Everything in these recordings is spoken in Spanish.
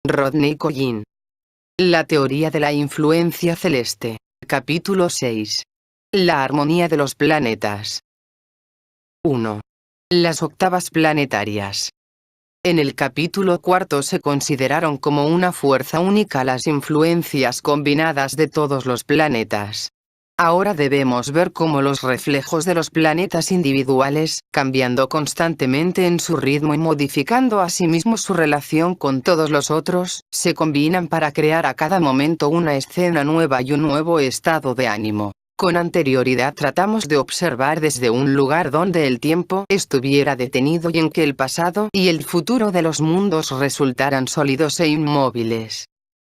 Rodney Collin. La teoría de la influencia celeste. Capítulo 6. La armonía de los planetas. 1. Las octavas planetarias. En el capítulo 4 se consideraron como una fuerza única las influencias combinadas de todos los planetas. Ahora debemos ver cómo los reflejos de los planetas individuales, cambiando constantemente en su ritmo y modificando asimismo su relación con todos los otros, se combinan para crear a cada momento una escena nueva y un nuevo estado de ánimo. Con anterioridad tratamos de observar desde un lugar donde el tiempo estuviera detenido y en que el pasado y el futuro de los mundos resultaran sólidos e inmóviles.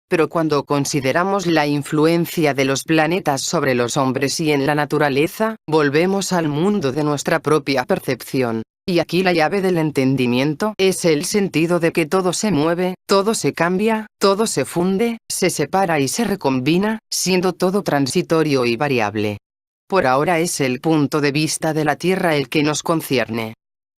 Pero cuando consideramos la influencia de los planetas sobre los hombres y en la naturaleza, volvemos al mundo de nuestra propia percepción. Y aquí la llave del entendimiento es el sentido de que todo se mueve, todo se cambia, todo se funde, se separa y se recombina, siendo todo transitorio y variable. Por ahora es el punto de vista de la Tierra el que nos concierne.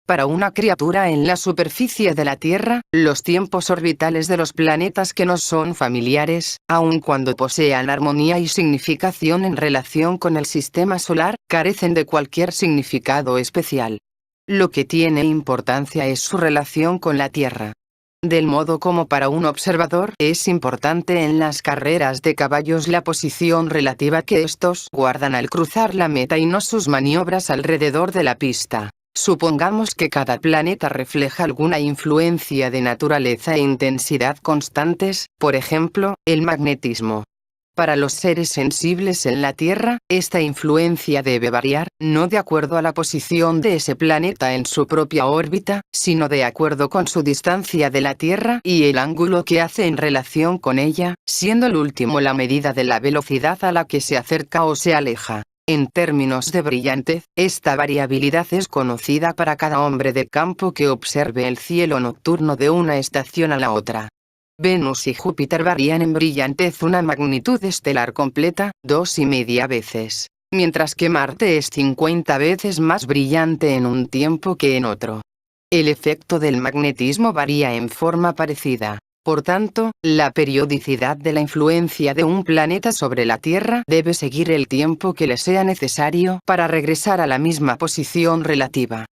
Para una criatura en la superficie de la Tierra, los tiempos orbitales de los planetas que nos son familiares, aun cuando posean armonía y significación en relación con el sistema solar, carecen de cualquier significado especial. Lo que tiene importancia es su relación con la Tierra. Del modo como para un observador es importante en las carreras de caballos la posición relativa que estos guardan al cruzar la meta y no sus maniobras alrededor de la pista. Supongamos que cada planeta refleja alguna influencia de naturaleza e intensidad constantes, por ejemplo, el magnetismo. Para los seres sensibles en la Tierra, esta influencia debe variar, no de acuerdo a la posición de ese planeta en su propia órbita, sino de acuerdo con su distancia de la Tierra y el ángulo que hace en relación con ella, siendo el último la medida de la velocidad a la que se acerca o se aleja. En términos de brillantez, esta variabilidad es conocida para cada hombre de campo que observe el cielo nocturno de una estación a la otra. Venus y Júpiter varían en brillantez una magnitud estelar completa, 2,5 veces, mientras que Marte es 50 veces más brillante en un tiempo que en otro. El efecto del magnetismo varía en forma parecida. Por tanto, la periodicidad de la influencia de un planeta sobre la Tierra debe seguir el tiempo que le sea necesario para regresar a la misma posición relativa.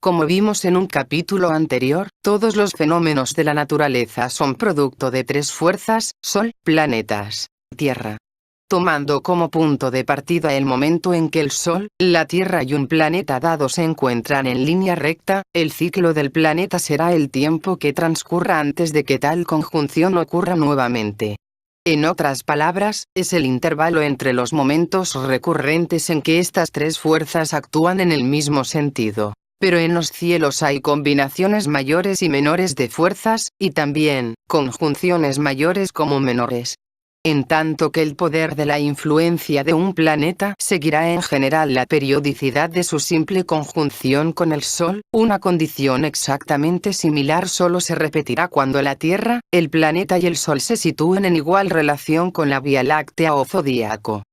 Como vimos en un capítulo anterior, todos los fenómenos de la naturaleza son producto de tres fuerzas: Sol, planetas, Tierra. Tomando como punto de partida el momento en que el Sol, la Tierra y un planeta dado se encuentran en línea recta, el ciclo del planeta será el tiempo que transcurra antes de que tal conjunción ocurra nuevamente. En otras palabras, es el intervalo entre los momentos recurrentes en que estas tres fuerzas actúan en el mismo sentido. Pero en los cielos hay combinaciones mayores y menores de fuerzas, y también conjunciones mayores como menores. En tanto que el poder de la influencia de un planeta seguirá en general la periodicidad de su simple conjunción con el Sol, una condición exactamente similar solo se repetirá cuando la Tierra, el planeta y el Sol se sitúen en igual relación con la Vía Láctea o zodíaco.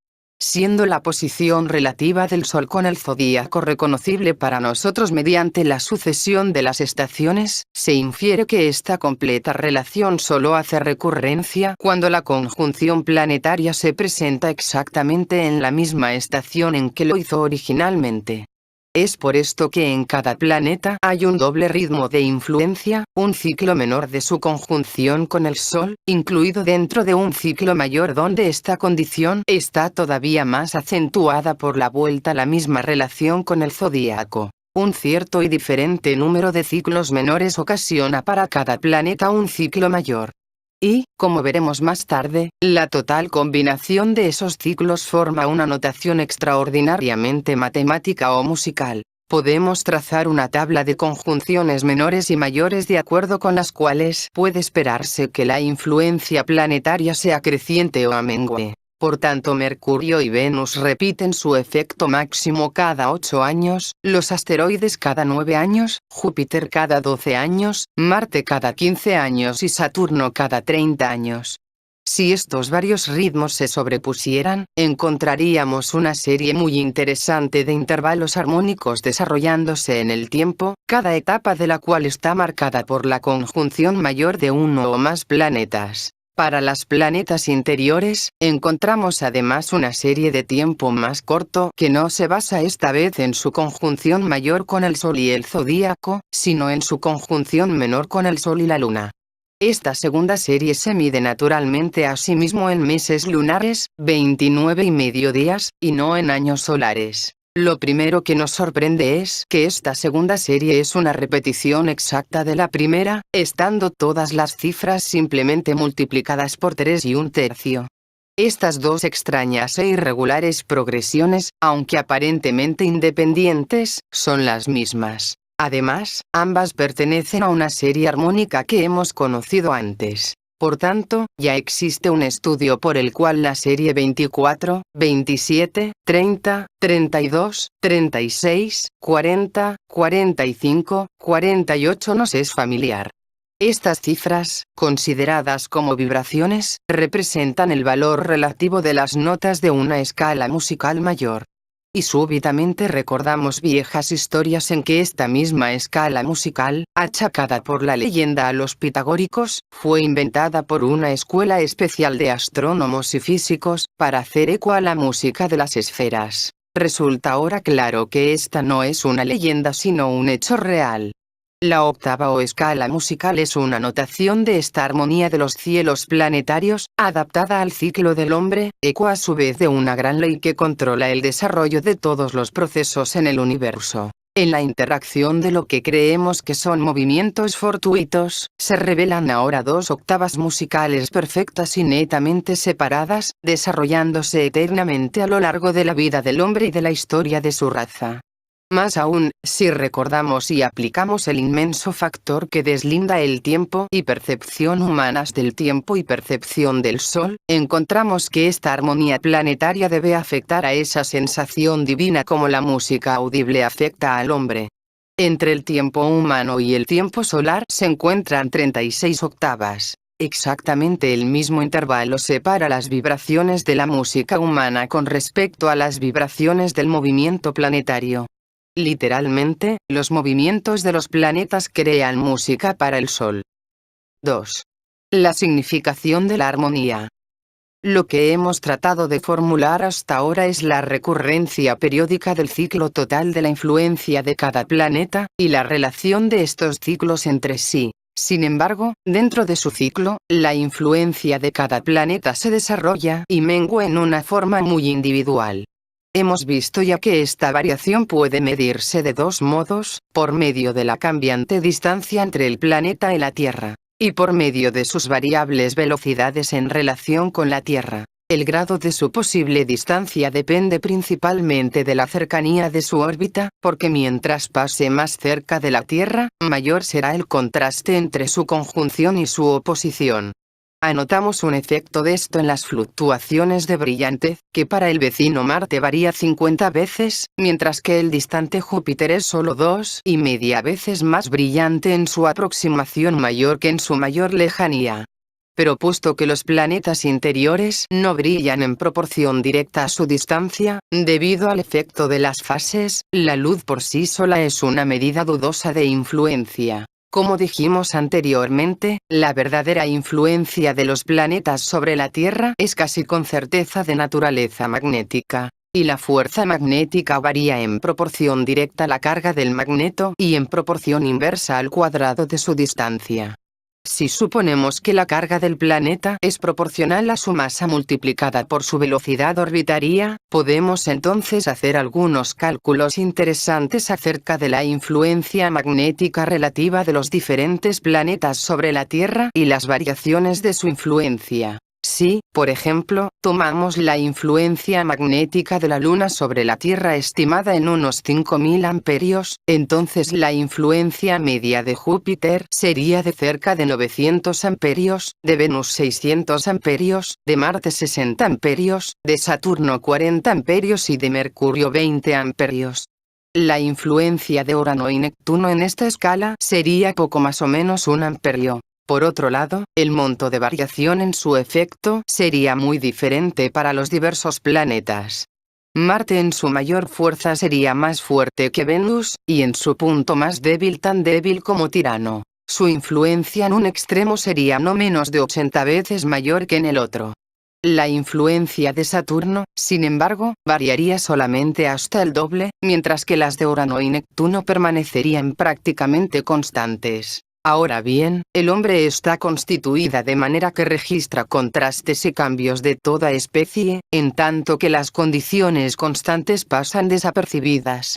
Siendo la posición relativa del Sol con el zodíaco reconocible para nosotros mediante la sucesión de las estaciones, se infiere que esta completa relación solo hace recurrencia cuando la conjunción planetaria se presenta exactamente en la misma estación en que lo hizo originalmente. Es por esto que en cada planeta hay un doble ritmo de influencia, un ciclo menor de su conjunción con el Sol, incluido dentro de un ciclo mayor donde esta condición está todavía más acentuada por la vuelta a la misma relación con el zodíaco. Un cierto y diferente número de ciclos menores ocasiona para cada planeta un ciclo mayor. Y, como veremos más tarde, la total combinación de esos ciclos forma una notación extraordinariamente matemática o musical. Podemos trazar una tabla de conjunciones menores y mayores de acuerdo con las cuales puede esperarse que la influencia planetaria sea creciente o amengüe. Por tanto, Mercurio y Venus repiten su efecto máximo cada 8 años, los asteroides cada 9 años, Júpiter cada 12 años, Marte cada 15 años y Saturno cada 30 años. Si estos varios ritmos se sobrepusieran, encontraríamos una serie muy interesante de intervalos armónicos desarrollándose en el tiempo, cada etapa de la cual está marcada por la conjunción mayor de uno o más planetas. Para las planetas interiores, encontramos además una serie de tiempo más corto que no se basa esta vez en su conjunción mayor con el Sol y el zodíaco, sino en su conjunción menor con el Sol y la Luna. Esta segunda serie se mide naturalmente a sí mismo en meses lunares, 29,5 días, y no en años solares. Lo primero que nos sorprende es que esta segunda serie es una repetición exacta de la primera, estando todas las cifras simplemente multiplicadas por 3 1/3. Estas dos extrañas e irregulares progresiones, aunque aparentemente independientes, son las mismas. Además, ambas pertenecen a una serie armónica que hemos conocido antes. Por tanto, ya existe un estudio por el cual la serie 24, 27, 30, 32, 36, 40, 45, 48 nos es familiar. Estas cifras, consideradas como vibraciones, representan el valor relativo de las notas de una escala musical mayor. Y súbitamente recordamos viejas historias en que esta misma escala musical, achacada por la leyenda a los pitagóricos, fue inventada por una escuela especial de astrónomos y físicos, para hacer eco a la música de las esferas. Resulta ahora claro que esta no es una leyenda sino un hecho real. La octava o escala musical es una notación de esta armonía de los cielos planetarios, adaptada al ciclo del hombre, eco a su vez de una gran ley que controla el desarrollo de todos los procesos en el universo. En la interacción de lo que creemos que son movimientos fortuitos, se revelan ahora dos octavas musicales perfectas y netamente separadas, desarrollándose eternamente a lo largo de la vida del hombre y de la historia de su raza. Más aún, si recordamos y aplicamos el inmenso factor que deslinda el tiempo y percepción humanas del tiempo y percepción del Sol, encontramos que esta armonía planetaria debe afectar a esa sensación divina como la música audible afecta al hombre. Entre el tiempo humano y el tiempo solar se encuentran 36 octavas. Exactamente el mismo intervalo separa las vibraciones de la música humana con respecto a las vibraciones del movimiento planetario. Literalmente, los movimientos de los planetas crean música para el Sol. 2. La significación de la armonía. Lo que hemos tratado de formular hasta ahora es la recurrencia periódica del ciclo total de la influencia de cada planeta, y la relación de estos ciclos entre sí. Sin embargo, dentro de su ciclo, la influencia de cada planeta se desarrolla y mengua en una forma muy individual. Hemos visto ya que esta variación puede medirse de dos modos, por medio de la cambiante distancia entre el planeta y la Tierra, y por medio de sus variables velocidades en relación con la Tierra. El grado de su posible distancia depende principalmente de la cercanía de su órbita, porque mientras pase más cerca de la Tierra, mayor será el contraste entre su conjunción y su oposición. Anotamos un efecto de esto en las fluctuaciones de brillantez, que para el vecino Marte varía 50 veces, mientras que el distante Júpiter es solo 2,5 veces más brillante en su aproximación mayor que en su mayor lejanía. Pero puesto que los planetas interiores no brillan en proporción directa a su distancia, debido al efecto de las fases, la luz por sí sola es una medida dudosa de influencia. Como dijimos anteriormente, la verdadera influencia de los planetas sobre la Tierra es casi con certeza de naturaleza magnética, y la fuerza magnética varía en proporción directa a la carga del magneto y en proporción inversa al cuadrado de su distancia. Si suponemos que la carga del planeta es proporcional a su masa multiplicada por su velocidad orbitaria, podemos entonces hacer algunos cálculos interesantes acerca de la influencia magnética relativa de los diferentes planetas sobre la Tierra y las variaciones de su influencia. Si, por ejemplo, tomamos la influencia magnética de la Luna sobre la Tierra estimada en unos 5.000 amperios, entonces la influencia media de Júpiter sería de cerca de 900 amperios, de Venus 600 amperios, de Marte 60 amperios, de Saturno 40 amperios y de Mercurio 20 amperios. La influencia de Urano y Neptuno en esta escala sería poco más o menos 1 amperio. Por otro lado, el monto de variación en su efecto sería muy diferente para los diversos planetas. Marte en su mayor fuerza sería más fuerte que Venus, y en su punto más débil tan débil como Tirano. Su influencia en un extremo sería no menos de 80 veces mayor que en el otro. La influencia de Saturno, sin embargo, variaría solamente hasta el doble, mientras que las de Urano y Neptuno permanecerían prácticamente constantes. Ahora bien, el hombre está constituida de manera que registra contrastes y cambios de toda especie, en tanto que las condiciones constantes pasan desapercibidas.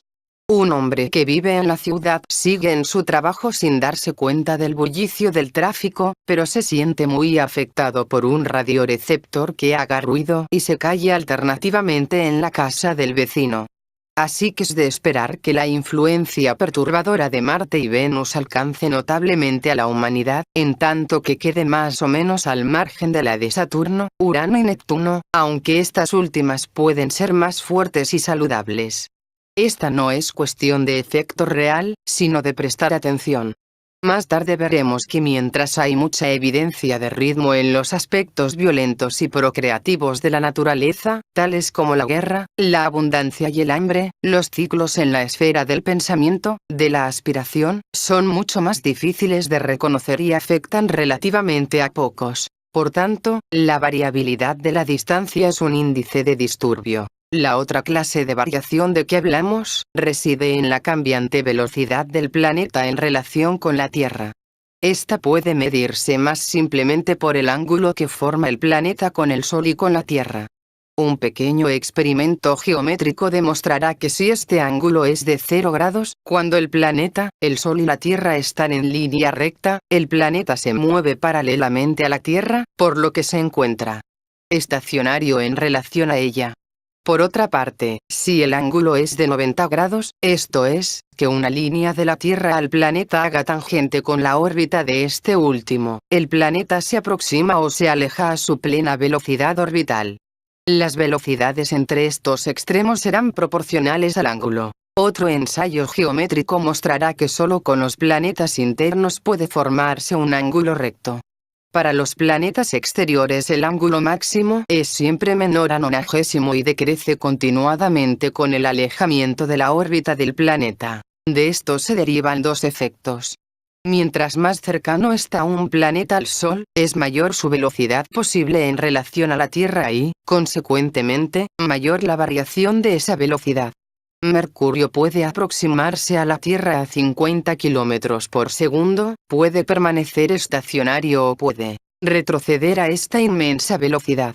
Un hombre que vive en la ciudad sigue en su trabajo sin darse cuenta del bullicio del tráfico, pero se siente muy afectado por un radioreceptor que haga ruido y se calla alternativamente en la casa del vecino. Así que es de esperar que la influencia perturbadora de Marte y Venus alcance notablemente a la humanidad, en tanto que quede más o menos al margen de la de Saturno, Urano y Neptuno, aunque estas últimas pueden ser más fuertes y saludables. Esta no es cuestión de efecto real, sino de prestar atención. Más tarde veremos que mientras hay mucha evidencia de ritmo en los aspectos violentos y procreativos de la naturaleza, tales como la guerra, la abundancia y el hambre, los ciclos en la esfera del pensamiento, de la aspiración, son mucho más difíciles de reconocer y afectan relativamente a pocos. Por tanto, la variabilidad de la distancia es un índice de disturbio. La otra clase de variación de que hablamos, reside en la cambiante velocidad del planeta en relación con la Tierra. Esta puede medirse más simplemente por el ángulo que forma el planeta con el Sol y con la Tierra. Un pequeño experimento geométrico demostrará que si este ángulo es de 0 grados, cuando el planeta, el Sol y la Tierra están en línea recta, el planeta se mueve paralelamente a la Tierra, por lo que se encuentra estacionario en relación a ella. Por otra parte, si el ángulo es de 90 grados, esto es, que una línea de la Tierra al planeta haga tangente con la órbita de este último, el planeta se aproxima o se aleja a su plena velocidad orbital. Las velocidades entre estos extremos serán proporcionales al ángulo. Otro ensayo geométrico mostrará que solo con los planetas internos puede formarse un ángulo recto. Para los planetas exteriores el ángulo máximo es siempre menor a 90 y decrece continuadamente con el alejamiento de la órbita del planeta. De esto se derivan dos efectos. Mientras más cercano está un planeta al Sol, es mayor su velocidad posible en relación a la Tierra y, consecuentemente, mayor la variación de esa velocidad. Mercurio puede aproximarse a la Tierra a 50 km por segundo, puede permanecer estacionario o puede retroceder a esta inmensa velocidad.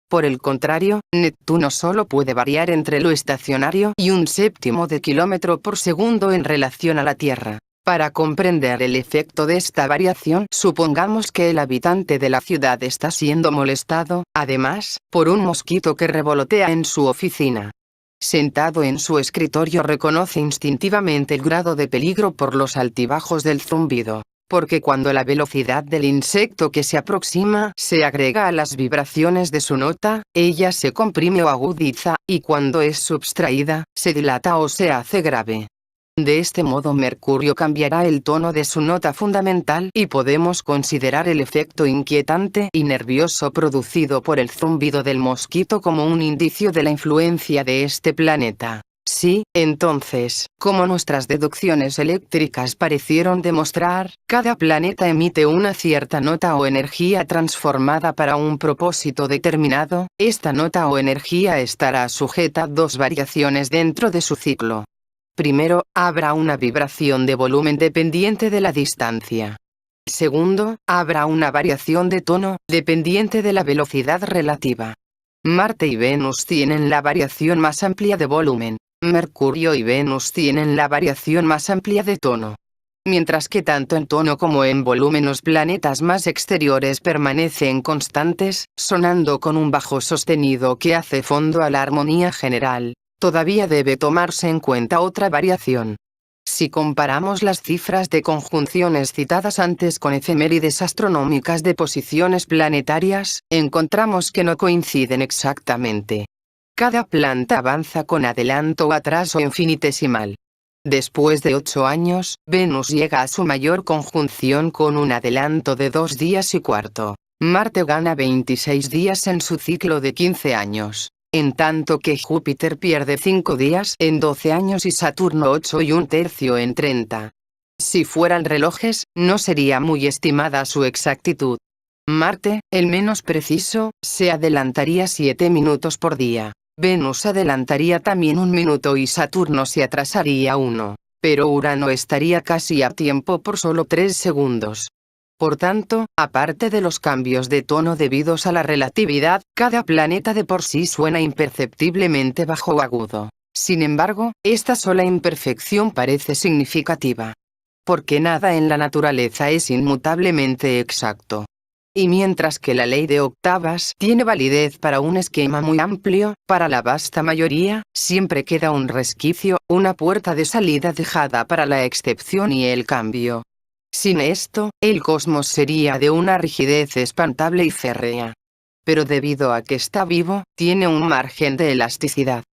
Por el contrario, Neptuno solo puede variar entre lo estacionario y 1/7 de kilómetro por segundo en relación a la Tierra. Para comprender el efecto de esta variación, supongamos que el habitante de la ciudad está siendo molestado, además, por un mosquito que revolotea en su oficina. Sentado en su escritorio reconoce instintivamente el grado de peligro por los altibajos del zumbido, porque cuando la velocidad del insecto que se aproxima se agrega a las vibraciones de su nota, ella se comprime o agudiza, y cuando es subtraída, se dilata o se hace grave. De este modo Mercurio cambiará el tono de su nota fundamental y podemos considerar el efecto inquietante y nervioso producido por el zumbido del mosquito como un indicio de la influencia de este planeta. Sí, entonces, como nuestras deducciones eléctricas parecieron demostrar, cada planeta emite una cierta nota o energía transformada para un propósito determinado, esta nota o energía estará sujeta a dos variaciones dentro de su ciclo. Primero, habrá una vibración de volumen dependiente de la distancia. Segundo, habrá una variación de tono, dependiente de la velocidad relativa. Marte y Venus tienen la variación más amplia de volumen. Mercurio y Venus tienen la variación más amplia de tono. Mientras que tanto en tono como en volumen los planetas más exteriores permanecen constantes, sonando con un bajo sostenido que hace fondo a la armonía general. Todavía debe tomarse en cuenta otra variación. Si comparamos las cifras de conjunciones citadas antes con efemérides astronómicas de posiciones planetarias, encontramos que no coinciden exactamente. Cada planta avanza con adelanto o atraso infinitesimal. Después de 8 años, Venus llega a su mayor conjunción con un adelanto de 2 días y cuarto. Marte gana 26 días en su ciclo de 15 años, en tanto que Júpiter pierde 5 días en 12 años y Saturno 8 y un tercio en 30. Si fueran relojes, no sería muy estimada su exactitud. Marte, el menos preciso, se adelantaría 7 minutos por día. Venus adelantaría también 1 minuto y Saturno se atrasaría 1, pero Urano estaría casi a tiempo por solo 3 segundos. Por tanto, aparte de los cambios de tono debidos a la relatividad, cada planeta de por sí suena imperceptiblemente bajo o agudo. Sin embargo, esta sola imperfección parece significativa. Porque nada en la naturaleza es inmutablemente exacto. Y mientras que la ley de octavas tiene validez para un esquema muy amplio, para la vasta mayoría, siempre queda un resquicio, una puerta de salida dejada para la excepción y el cambio. Sin esto, el cosmos sería de una rigidez espantable y férrea. Pero debido a que está vivo, tiene un margen de elasticidad.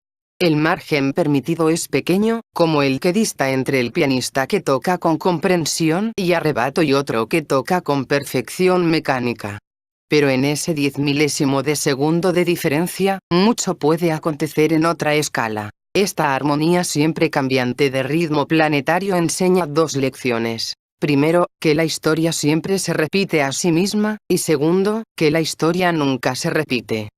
El margen permitido es pequeño, como el que dista entre el pianista que toca con comprensión y arrebato y otro que toca con perfección mecánica. Pero en ese 10 milésimo de segundo de diferencia, mucho puede acontecer en otra escala. Esta armonía siempre cambiante de ritmo planetario enseña 2 lecciones. Primero, que la historia siempre se repite a sí misma, y segundo, que la historia nunca se repite.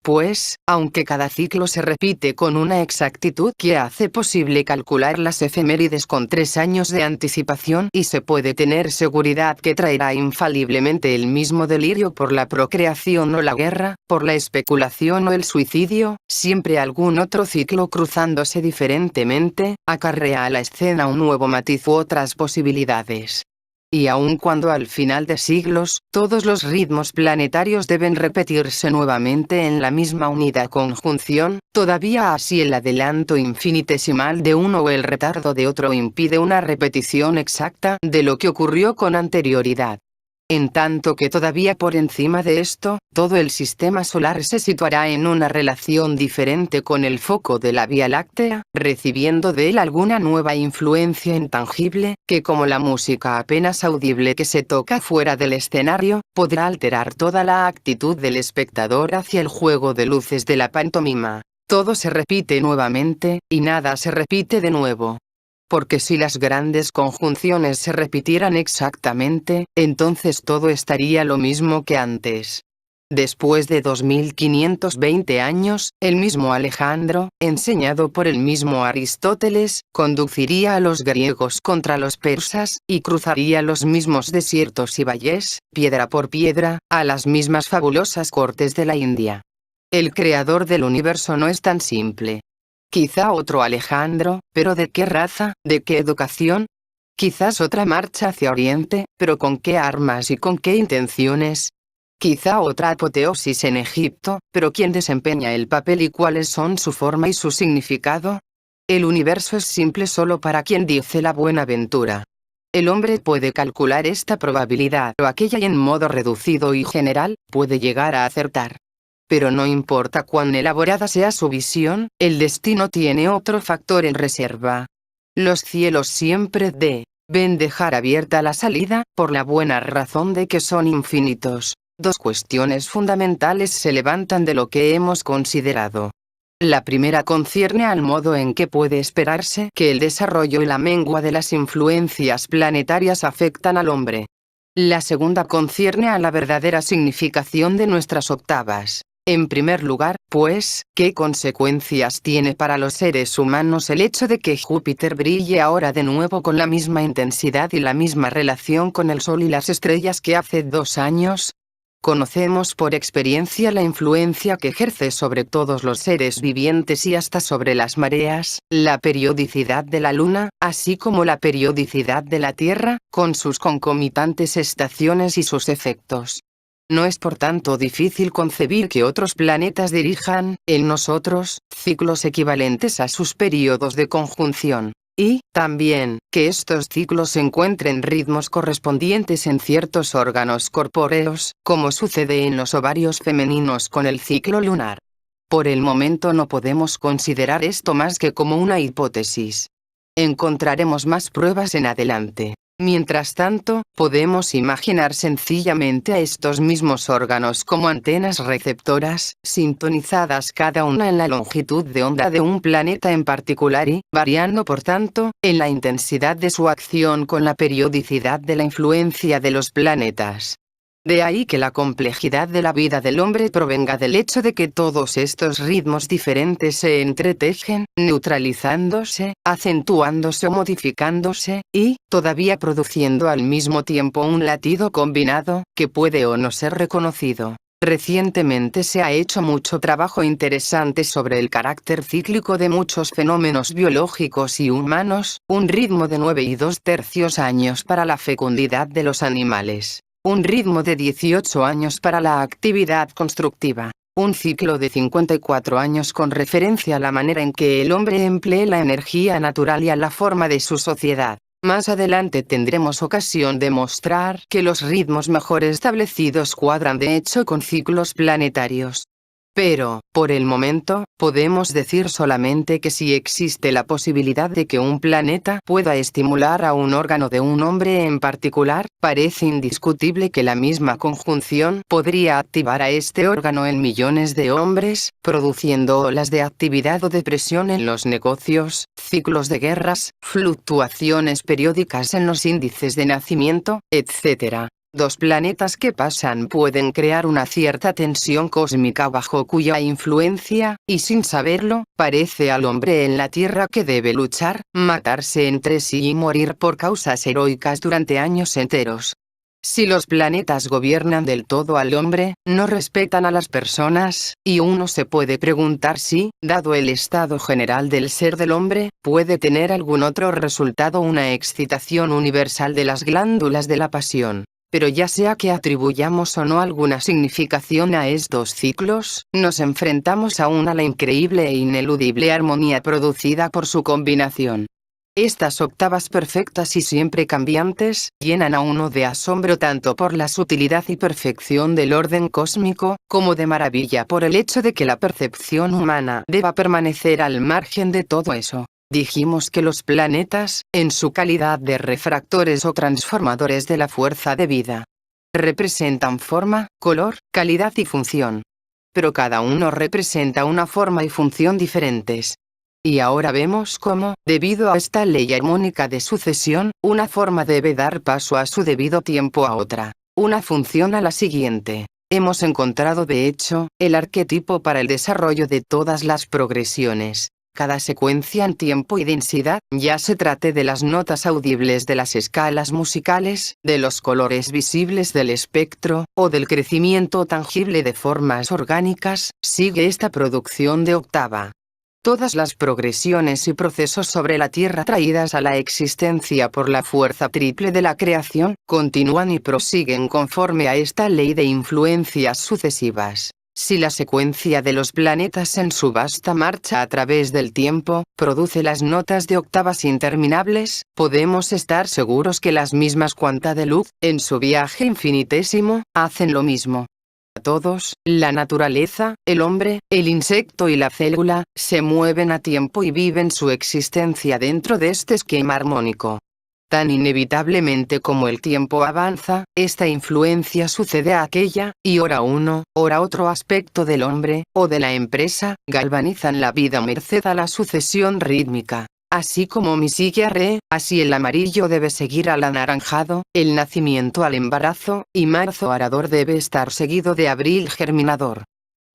Pues, aunque cada ciclo se repite con una exactitud que hace posible calcular las efemérides con 3 años de anticipación y se puede tener seguridad que traerá infaliblemente el mismo delirio por la procreación o la guerra, por la especulación o el suicidio, siempre algún otro ciclo cruzándose diferentemente, acarrea a la escena un nuevo matiz u otras posibilidades. Y aun cuando al final de siglos, todos los ritmos planetarios deben repetirse nuevamente en la misma unida conjunción, todavía así el adelanto infinitesimal de uno o el retardo de otro impide una repetición exacta de lo que ocurrió con anterioridad. En tanto que todavía por encima de esto, todo el sistema solar se situará en una relación diferente con el foco de la Vía Láctea, recibiendo de él alguna nueva influencia intangible, que como la música apenas audible que se toca fuera del escenario, podrá alterar toda la actitud del espectador hacia el juego de luces de la pantomima. Todo se repite nuevamente, y nada se repite de nuevo. Porque si las grandes conjunciones se repitieran exactamente, entonces todo estaría lo mismo que antes. Después de 2520 años, el mismo Alejandro, enseñado por el mismo Aristóteles, conduciría a los griegos contra los persas, y cruzaría los mismos desiertos y valles, piedra por piedra, a las mismas fabulosas cortes de la India. El creador del universo no es tan simple. Quizá otro Alejandro, pero ¿de qué raza, de qué educación? Quizás otra marcha hacia Oriente, pero ¿con qué armas y con qué intenciones? Quizá otra apoteosis en Egipto, pero ¿quién desempeña el papel y cuáles son su forma y su significado? El universo es simple solo para quien dice la buenaventura. El hombre puede calcular esta probabilidad o aquella y en modo reducido y general, puede llegar a acertar. Pero no importa cuán elaborada sea su visión, el destino tiene otro factor en reserva. Los cielos siempre deben dejar abierta la salida, por la buena razón de que son infinitos. 2 cuestiones fundamentales se levantan de lo que hemos considerado. La primera concierne al modo en que puede esperarse que el desarrollo y la mengua de las influencias planetarias afectan al hombre. La segunda concierne a la verdadera significación de nuestras octavas. En primer lugar, pues, ¿qué consecuencias tiene para los seres humanos el hecho de que Júpiter brille ahora de nuevo con la misma intensidad y la misma relación con el Sol y las estrellas que hace 2 años? Conocemos por experiencia la influencia que ejerce sobre todos los seres vivientes y hasta sobre las mareas, la periodicidad de la Luna, así como la periodicidad de la Tierra, con sus concomitantes estaciones y sus efectos. No es por tanto difícil concebir que otros planetas dirijan, en nosotros, ciclos equivalentes a sus períodos de conjunción. Y, también, que estos ciclos encuentren ritmos correspondientes en ciertos órganos corpóreos, como sucede en los ovarios femeninos con el ciclo lunar. Por el momento no podemos considerar esto más que como una hipótesis. Encontraremos más pruebas en adelante. Mientras tanto, podemos imaginar sencillamente a estos mismos órganos como antenas receptoras, sintonizadas cada una en la longitud de onda de un planeta en particular y, variando por tanto, en la intensidad de su acción con la periodicidad de la influencia de los planetas. De ahí que la complejidad de la vida del hombre provenga del hecho de que todos estos ritmos diferentes se entretejen, neutralizándose, acentuándose o modificándose, y, todavía produciendo al mismo tiempo un latido combinado, que puede o no ser reconocido. Recientemente se ha hecho mucho trabajo interesante sobre el carácter cíclico de muchos fenómenos biológicos y humanos, un ritmo de 9 2/3 años para la fecundidad de los animales. Un ritmo de 18 años para la actividad constructiva. Un ciclo de 54 años con referencia a la manera en que el hombre emplee la energía natural y a la forma de su sociedad. Más adelante tendremos ocasión de mostrar que los ritmos mejor establecidos cuadran de hecho con ciclos planetarios. Pero, por el momento, podemos decir solamente que si existe la posibilidad de que un planeta pueda estimular a un órgano de un hombre en particular, parece indiscutible que la misma conjunción podría activar a este órgano en millones de hombres, produciendo olas de actividad o depresión en los negocios, ciclos de guerras, fluctuaciones periódicas en los índices de nacimiento, etc. Dos planetas que pasan pueden crear una cierta tensión cósmica bajo cuya influencia, y sin saberlo, parece al hombre en la Tierra que debe luchar, matarse entre sí y morir por causas heroicas durante años enteros. Si los planetas gobiernan del todo al hombre, no respetan a las personas, y uno se puede preguntar si, dado el estado general del ser del hombre, puede tener algún otro resultado una excitación universal de las glándulas de la pasión. Pero ya sea que atribuyamos o no alguna significación a estos ciclos, nos enfrentamos aún a la increíble e ineludible armonía producida por su combinación. Estas octavas perfectas y siempre cambiantes, llenan a uno de asombro tanto por la sutilidad y perfección del orden cósmico, como de maravilla por el hecho de que la percepción humana deba permanecer al margen de todo eso. Dijimos que los planetas, en su calidad de refractores o transformadores de la fuerza de vida, representan forma, color, calidad y función. Pero cada uno representa una forma y función diferentes. Y ahora vemos cómo, debido a esta ley armónica de sucesión, una forma debe dar paso a su debido tiempo a otra, una función a la siguiente. Hemos encontrado de hecho, el arquetipo para el desarrollo de todas las progresiones. Cada secuencia en tiempo y densidad, ya se trate de las notas audibles de las escalas musicales, de los colores visibles del espectro, o del crecimiento tangible de formas orgánicas, sigue esta producción de octava. Todas las progresiones y procesos sobre la Tierra traídas a la existencia por la fuerza triple de la creación, continúan y prosiguen conforme a esta ley de influencias sucesivas. Si la secuencia de los planetas en su vasta marcha a través del tiempo, produce las notas de octavas interminables, podemos estar seguros que las mismas cuanta de luz, en su viaje infinitésimo, hacen lo mismo. Todos, la naturaleza, el hombre, el insecto y la célula, se mueven a tiempo y viven su existencia dentro de este esquema armónico. Tan inevitablemente como el tiempo avanza, esta influencia sucede a aquella, y ora uno, ora otro aspecto del hombre, o de la empresa, galvanizan la vida merced a la sucesión rítmica. Así como mi sigue re, así el amarillo debe seguir al anaranjado, el nacimiento al embarazo, y marzo arador debe estar seguido de abril germinador.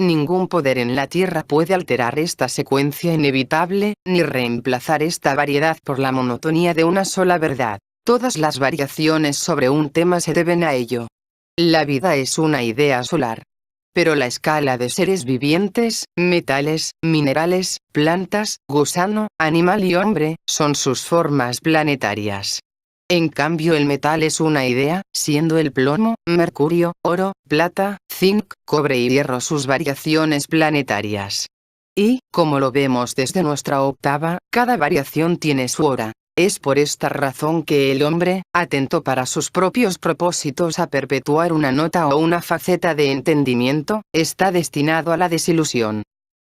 Ningún poder en la Tierra puede alterar esta secuencia inevitable, ni reemplazar esta variedad por la monotonía de una sola verdad. Todas las variaciones sobre un tema se deben a ello. La vida es una idea solar. Pero la escala de seres vivientes, metales, minerales, plantas, gusano, animal y hombre, son sus formas planetarias. En cambio el metal es una idea, siendo el plomo, mercurio, oro, plata, zinc, cobre y hierro sus variaciones planetarias. Y, como lo vemos desde nuestra octava, cada variación tiene su hora. Es por esta razón que el hombre, atento para sus propios propósitos a perpetuar una nota o una faceta de entendimiento, está destinado a la desilusión.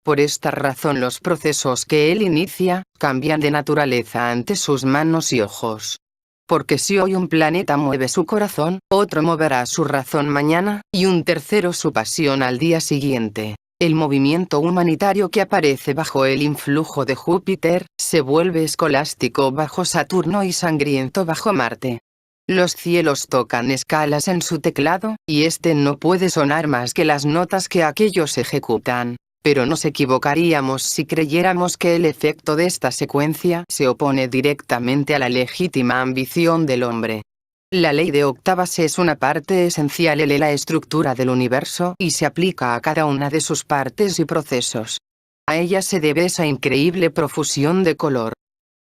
Por esta razón los procesos que él inicia, cambian de naturaleza ante sus manos y ojos. Porque si hoy un planeta mueve su corazón, otro moverá su razón mañana, y un tercero su pasión al día siguiente. El movimiento humanitario que aparece bajo el influjo de Júpiter, se vuelve escolástico bajo Saturno y sangriento bajo Marte. Los cielos tocan escalas en su teclado, y este no puede sonar más que las notas que aquellos ejecutan. Pero nos equivocaríamos si creyéramos que el efecto de esta secuencia se opone directamente a la legítima ambición del hombre. La ley de octavas es una parte esencial de la estructura del universo y se aplica a cada una de sus partes y procesos. A ella se debe esa increíble profusión de color,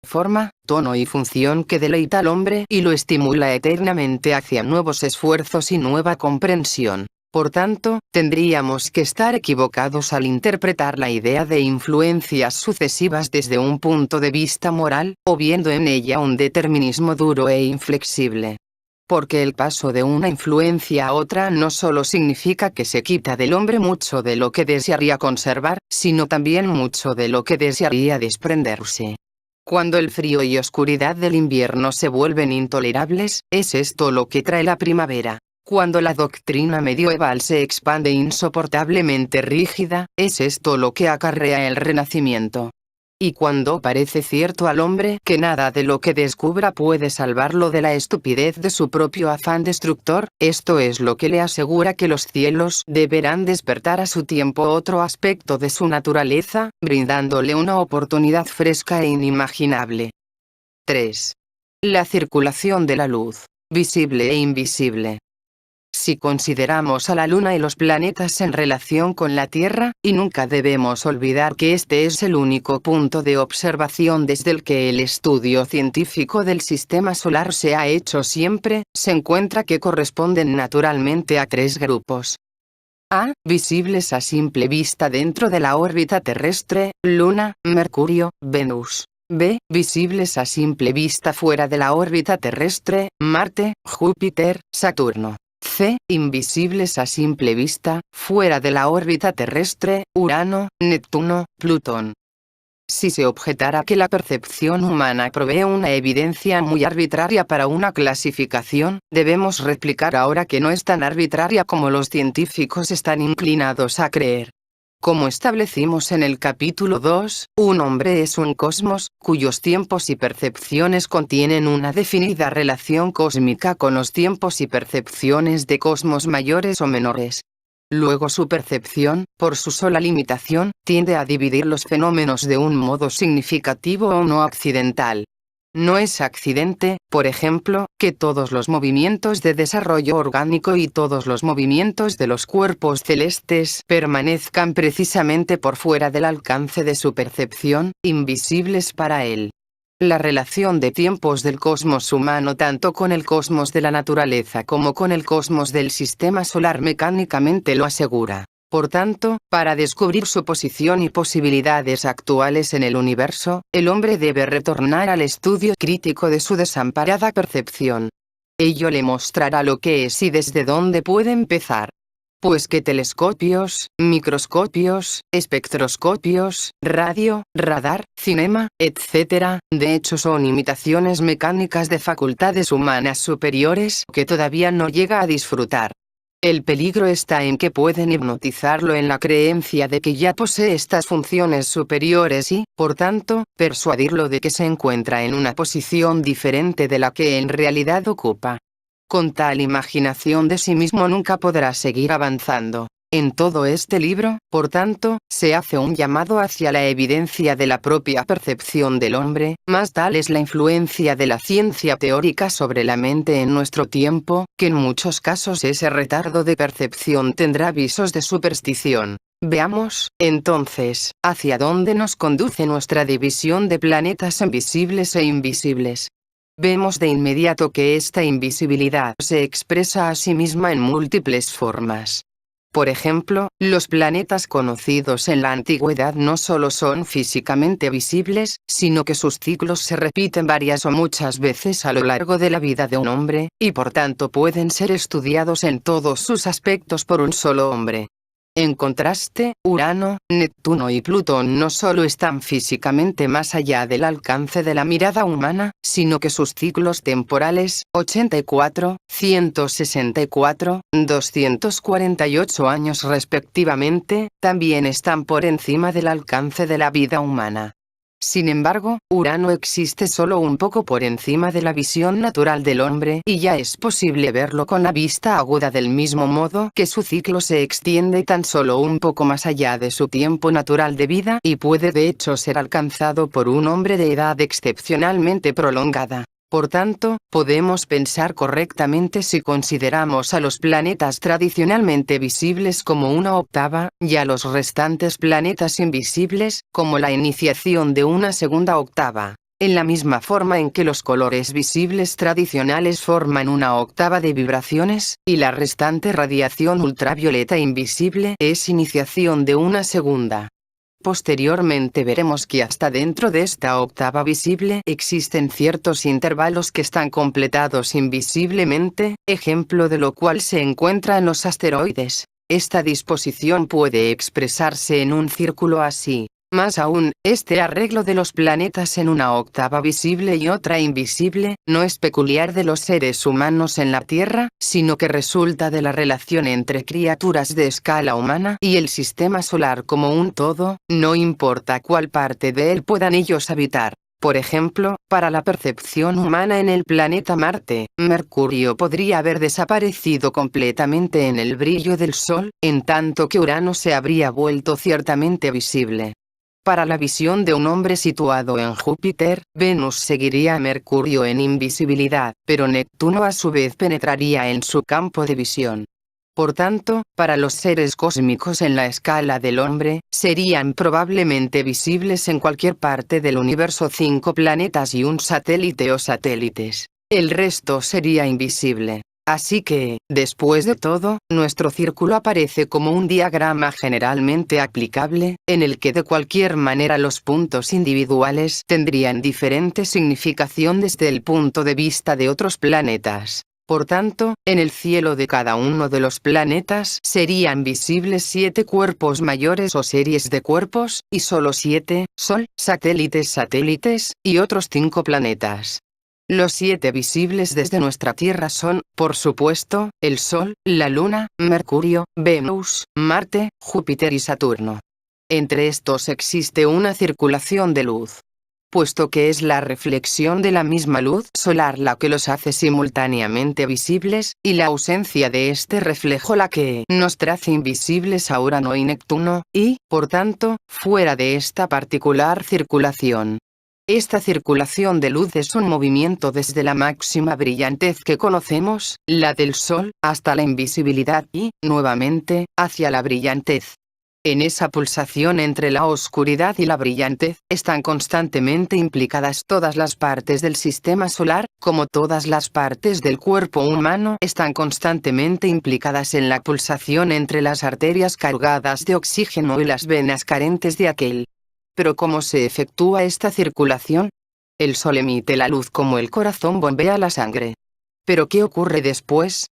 forma, tono y función que deleita al hombre y lo estimula eternamente hacia nuevos esfuerzos y nueva comprensión. Por tanto, tendríamos que estar equivocados al interpretar la idea de influencias sucesivas desde un punto de vista moral, o viendo en ella un determinismo duro e inflexible. Porque el paso de una influencia a otra no solo significa que se quita del hombre mucho de lo que desearía conservar, sino también mucho de lo que desearía desprenderse. Cuando el frío y oscuridad del invierno se vuelven intolerables, es esto lo que trae la primavera. Cuando la doctrina medieval se expande insoportablemente rígida, es esto lo que acarrea el renacimiento. Y cuando parece cierto al hombre que nada de lo que descubra puede salvarlo de la estupidez de su propio afán destructor, esto es lo que le asegura que los cielos deberán despertar a su tiempo otro aspecto de su naturaleza, brindándole una oportunidad fresca e inimaginable. 3. La circulación de la luz, visible e invisible. Si consideramos a la Luna y los planetas en relación con la Tierra, y nunca debemos olvidar que este es el único punto de observación desde el que el estudio científico del sistema solar se ha hecho siempre, se encuentra que corresponden naturalmente a tres grupos. A. Visibles a simple vista dentro de la órbita terrestre, Luna, Mercurio, Venus. B. Visibles a simple vista fuera de la órbita terrestre, Marte, Júpiter, Saturno. C. Invisibles a simple vista, fuera de la órbita terrestre, Urano, Neptuno, Plutón. Si se objetara que la percepción humana provee una evidencia muy arbitraria para una clasificación, debemos replicar ahora que no es tan arbitraria como los científicos están inclinados a creer. Como establecimos en el capítulo 2, un hombre es un cosmos, cuyos tiempos y percepciones contienen una definida relación cósmica con los tiempos y percepciones de cosmos mayores o menores. Luego su percepción, por su sola limitación, tiende a dividir los fenómenos de un modo significativo o no accidental. No es accidente, por ejemplo, que todos los movimientos de desarrollo orgánico y todos los movimientos de los cuerpos celestes permanezcan precisamente por fuera del alcance de su percepción, invisibles para él. La relación de tiempos del cosmos humano tanto con el cosmos de la naturaleza como con el cosmos del sistema solar mecánicamente lo asegura. Por tanto, para descubrir su posición y posibilidades actuales en el universo, el hombre debe retornar al estudio crítico de su desamparada percepción. Ello le mostrará lo que es y desde dónde puede empezar. Pues que telescopios, microscopios, espectroscopios, radio, radar, cinema, etc., de hecho son imitaciones mecánicas de facultades humanas superiores que todavía no llega a disfrutar. El peligro está en que pueden hipnotizarlo en la creencia de que ya posee estas funciones superiores y, por tanto, persuadirlo de que se encuentra en una posición diferente de la que en realidad ocupa. Con tal imaginación de sí mismo nunca podrá seguir avanzando. En todo este libro, por tanto, se hace un llamado hacia la evidencia de la propia percepción del hombre, más tal es la influencia de la ciencia teórica sobre la mente en nuestro tiempo, que en muchos casos ese retardo de percepción tendrá visos de superstición. Veamos, entonces, hacia dónde nos conduce nuestra división de planetas en visibles e invisibles. Vemos de inmediato que esta invisibilidad se expresa a sí misma en múltiples formas. Por ejemplo, los planetas conocidos en la antigüedad no solo son físicamente visibles, sino que sus ciclos se repiten varias o muchas veces a lo largo de la vida de un hombre, y por tanto pueden ser estudiados en todos sus aspectos por un solo hombre. En contraste, Urano, Neptuno y Plutón no solo están físicamente más allá del alcance de la mirada humana, sino que sus ciclos temporales, 84, 164, 248 años respectivamente, también están por encima del alcance de la vida humana. Sin embargo, Urano existe solo un poco por encima de la visión natural del hombre y ya es posible verlo con la vista aguda del mismo modo que su ciclo se extiende tan solo un poco más allá de su tiempo natural de vida y puede de hecho ser alcanzado por un hombre de edad excepcionalmente prolongada. Por tanto, podemos pensar correctamente si consideramos a los planetas tradicionalmente visibles como una octava, y a los restantes planetas invisibles, como la iniciación de una segunda octava. En la misma forma en que los colores visibles tradicionales forman una octava de vibraciones, y la restante radiación ultravioleta invisible es iniciación de una segunda. Posteriormente veremos que hasta dentro de esta octava visible existen ciertos intervalos que están completados invisiblemente, ejemplo de lo cual se encuentra en los asteroides. Esta disposición puede expresarse en un círculo así. Más aún, este arreglo de los planetas en una octava visible y otra invisible, no es peculiar de los seres humanos en la Tierra, sino que resulta de la relación entre criaturas de escala humana y el sistema solar como un todo, no importa cuál parte de él puedan ellos habitar. Por ejemplo, para la percepción humana en el planeta Marte, Mercurio podría haber desaparecido completamente en el brillo del Sol, en tanto que Urano se habría vuelto ciertamente visible. Para la visión de un hombre situado en Júpiter, Venus seguiría a Mercurio en invisibilidad, pero Neptuno a su vez penetraría en su campo de visión. Por tanto, para los seres cósmicos en la escala del hombre, serían probablemente visibles en cualquier parte del universo 5 planetas y un satélite o satélites. El resto sería invisible. Así que, después de todo, nuestro círculo aparece como un diagrama generalmente aplicable, en el que de cualquier manera los puntos individuales tendrían diferente significación desde el punto de vista de otros planetas. Por tanto, en el cielo de cada uno de los planetas serían visibles 7 cuerpos mayores o series de cuerpos, y solo 7, Sol, satélites, y otros 5 planetas. Los 7 visibles desde nuestra Tierra son, por supuesto, el Sol, la Luna, Mercurio, Venus, Marte, Júpiter y Saturno. Entre estos existe una circulación de luz. Puesto que es la reflexión de la misma luz solar la que los hace simultáneamente visibles, y la ausencia de este reflejo la que nos hace invisibles a Urano y Neptuno, y, por tanto, fuera de esta particular circulación. Esta circulación de luz es un movimiento desde la máxima brillantez que conocemos, la del Sol, hasta la invisibilidad y, nuevamente, hacia la brillantez. En esa pulsación entre la oscuridad y la brillantez, están constantemente implicadas todas las partes del sistema solar, como todas las partes del cuerpo humano están constantemente implicadas en la pulsación entre las arterias cargadas de oxígeno y las venas carentes de aquel. Pero ¿cómo se efectúa esta circulación? El Sol emite la luz como el corazón bombea la sangre. ¿Pero qué ocurre después?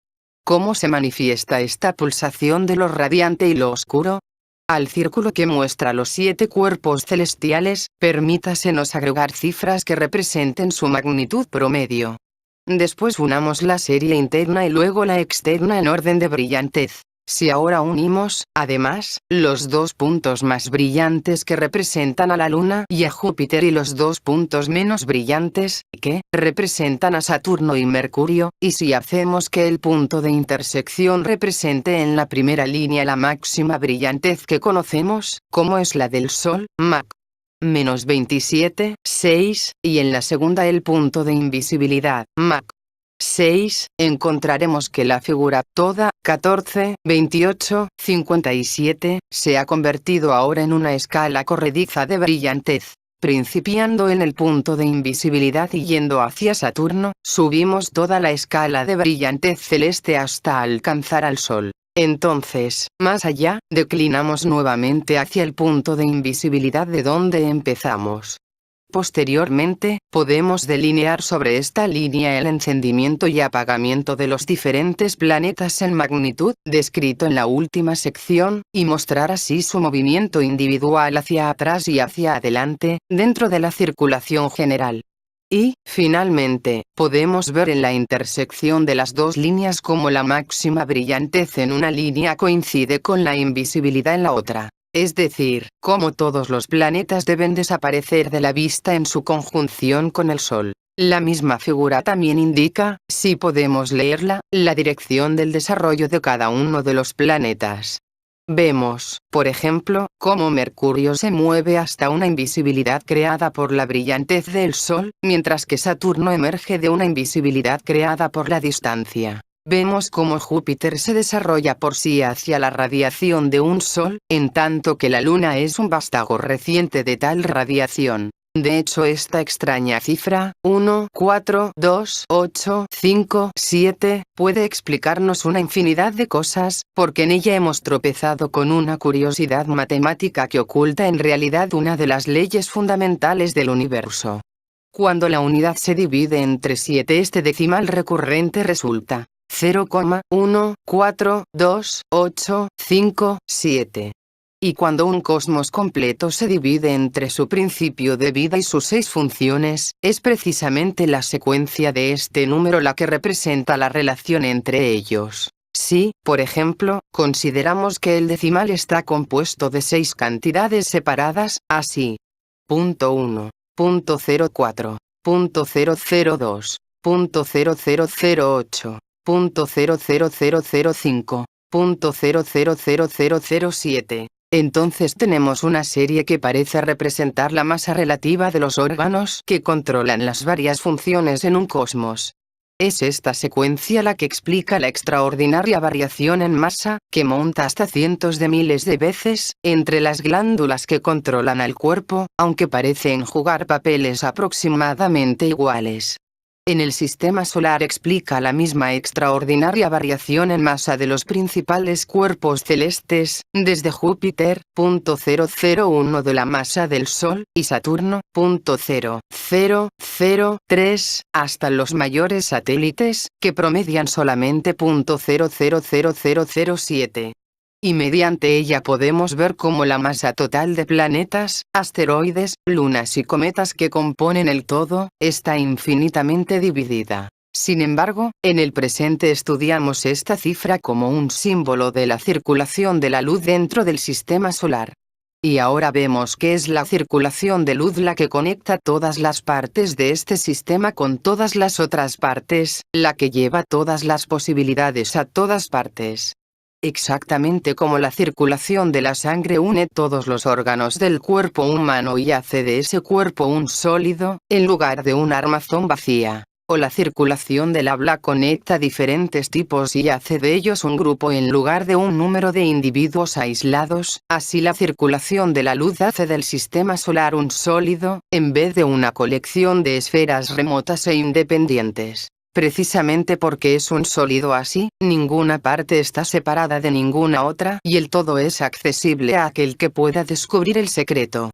¿Cómo se manifiesta esta pulsación de lo radiante y lo oscuro? Al círculo que muestra los 7 cuerpos celestiales, permítasenos agregar cifras que representen su magnitud promedio. Después unamos la serie interna y luego la externa en orden de brillantez. Si ahora unimos, además, los 2 puntos más brillantes que representan a la Luna y a Júpiter y los 2 puntos menos brillantes, que representan a Saturno y Mercurio, y si hacemos que el punto de intersección represente en la primera línea la máxima brillantez que conocemos, como es la del Sol, Mach menos 27, 6, y en la segunda el punto de invisibilidad, Mach 6, encontraremos que la figura toda, 14, 28, 57, se ha convertido ahora en una escala corrediza de brillantez. Principiando en el punto de invisibilidad y yendo hacia Saturno, subimos toda la escala de brillantez celeste hasta alcanzar al Sol. Entonces, más allá, declinamos nuevamente hacia el punto de invisibilidad de donde empezamos. Posteriormente, podemos delinear sobre esta línea el encendimiento y apagamiento de los diferentes planetas en magnitud, descrito en la última sección, y mostrar así su movimiento individual hacia atrás y hacia adelante, dentro de la circulación general. Y, finalmente, podemos ver en la intersección de las dos líneas cómo la máxima brillantez en una línea coincide con la invisibilidad en la otra. Es decir, cómo todos los planetas deben desaparecer de la vista en su conjunción con el Sol. La misma figura también indica, si podemos leerla, la dirección del desarrollo de cada uno de los planetas. Vemos, por ejemplo, cómo Mercurio se mueve hasta una invisibilidad creada por la brillantez del Sol, mientras que Saturno emerge de una invisibilidad creada por la distancia. Vemos cómo Júpiter se desarrolla por sí hacia la radiación de un Sol, en tanto que la Luna es un vástago reciente de tal radiación. De hecho, esta extraña cifra, 1, 4, 2, 8, 5, 7, puede explicarnos una infinidad de cosas, porque en ella hemos tropezado con una curiosidad matemática que oculta en realidad una de las leyes fundamentales del universo. Cuando la unidad se divide entre 7, este decimal recurrente resulta 0,142857. Y cuando un cosmos completo se divide entre su principio de vida y sus 6 funciones, es precisamente la secuencia de este número la que representa la relación entre ellos. Si, por ejemplo, consideramos que el decimal está compuesto de 6 cantidades separadas, así: .1, .04, .002, .0008, .00005, .000007. Entonces tenemos una serie que parece representar la masa relativa de los órganos que controlan las varias funciones en un cosmos. Es esta secuencia la que explica la extraordinaria variación en masa, que monta hasta cientos de miles de veces, entre las glándulas que controlan al cuerpo, aunque parecen jugar papeles aproximadamente iguales. En el sistema solar explica la misma extraordinaria variación en masa de los principales cuerpos celestes, desde Júpiter, 0,001 de la masa del Sol, y Saturno, 0,003, hasta los mayores satélites, que promedian solamente 0,00007. Y mediante ella podemos ver cómo la masa total de planetas, asteroides, lunas y cometas que componen el todo, está infinitamente dividida. Sin embargo, en el presente estudiamos esta cifra como un símbolo de la circulación de la luz dentro del sistema solar. Y ahora vemos que es la circulación de luz la que conecta todas las partes de este sistema con todas las otras partes, la que lleva todas las posibilidades a todas partes. Exactamente como la circulación de la sangre une todos los órganos del cuerpo humano y hace de ese cuerpo un sólido, en lugar de un armazón vacía. O la circulación del habla conecta diferentes tipos y hace de ellos un grupo en lugar de un número de individuos aislados, así la circulación de la luz hace del sistema solar un sólido, en vez de una colección de esferas remotas e independientes. Precisamente porque es un sólido así, ninguna parte está separada de ninguna otra y el todo es accesible a aquel que pueda descubrir el secreto.